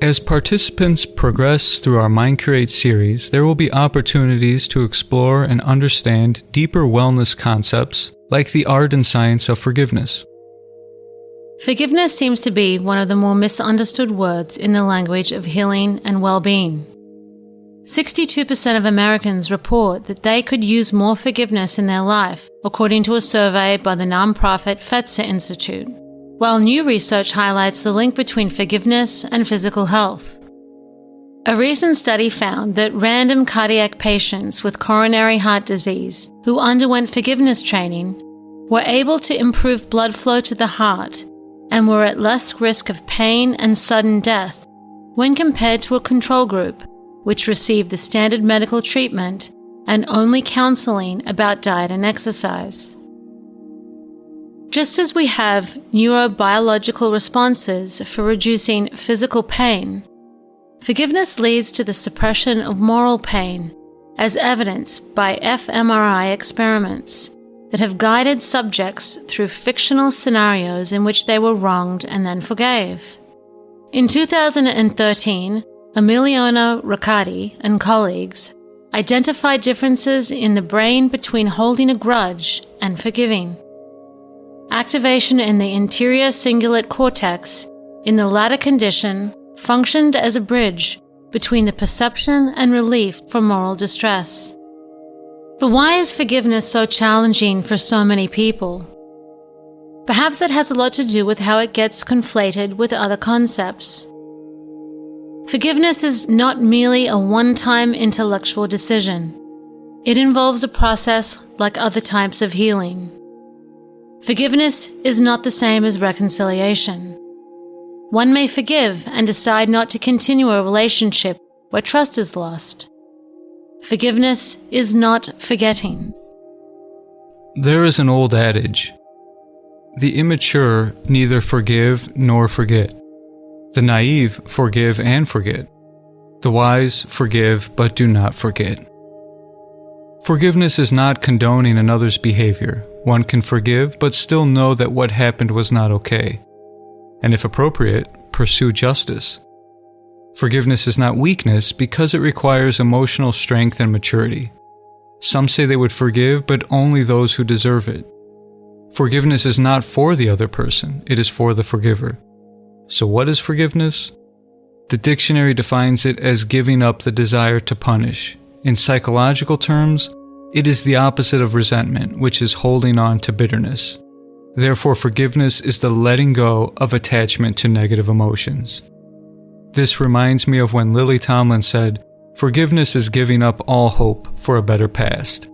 As participants progress through our Mind Create series, there will be opportunities to explore and understand deeper wellness concepts like the art and science of forgiveness. Forgiveness seems to be one of the more misunderstood words in the language of healing and well-being. 62% of Americans report that they could use more forgiveness in their life, according to a survey by the nonprofit Fetzer Institute, while new research highlights the link between forgiveness and physical health. A recent study found that random cardiac patients with coronary heart disease who underwent forgiveness training were able to improve blood flow to the heart and were at less risk of pain and sudden death when compared to a control group, which received the standard medical treatment and only counseling about diet and exercise. Just as we have neurobiological responses for reducing physical pain, forgiveness leads to the suppression of moral pain, as evidenced by fMRI experiments that have guided subjects through fictional scenarios in which they were wronged and then forgave. In 2013, Emiliano Riccardi and colleagues identified differences in the brain between holding a grudge and forgiving. Activation in the anterior cingulate cortex in the latter condition functioned as a bridge between the perception and relief from moral distress. But why is forgiveness so challenging for so many people? Perhaps it has a lot to do with how it gets conflated with other concepts. Forgiveness is not merely a one-time intellectual decision. It involves a process like other types of healing. Forgiveness is not the same as reconciliation. One may forgive and decide not to continue a relationship where trust is lost. Forgiveness is not forgetting. There is an old adage: the immature neither forgive nor forget. The naive forgive and forget. The wise forgive but do not forget. Forgiveness is not condoning another's behavior. One can forgive but still know that what happened was not okay, and if appropriate, pursue justice. Forgiveness is not weakness because it requires emotional strength and maturity. Some say they would forgive, but only those who deserve it. Forgiveness is not for the other person, it is for the forgiver. So what is forgiveness? The dictionary defines it as giving up the desire to punish. In psychological terms, it is the opposite of resentment, which is holding on to bitterness. Therefore, forgiveness is the letting go of attachment to negative emotions. This reminds me of when Lily Tomlin said, "Forgiveness is giving up all hope for a better past."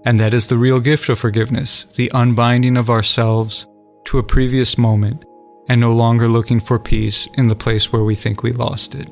And that is the real gift of forgiveness, the unbinding of ourselves to a previous moment and no longer looking for peace in the place where we think we lost it.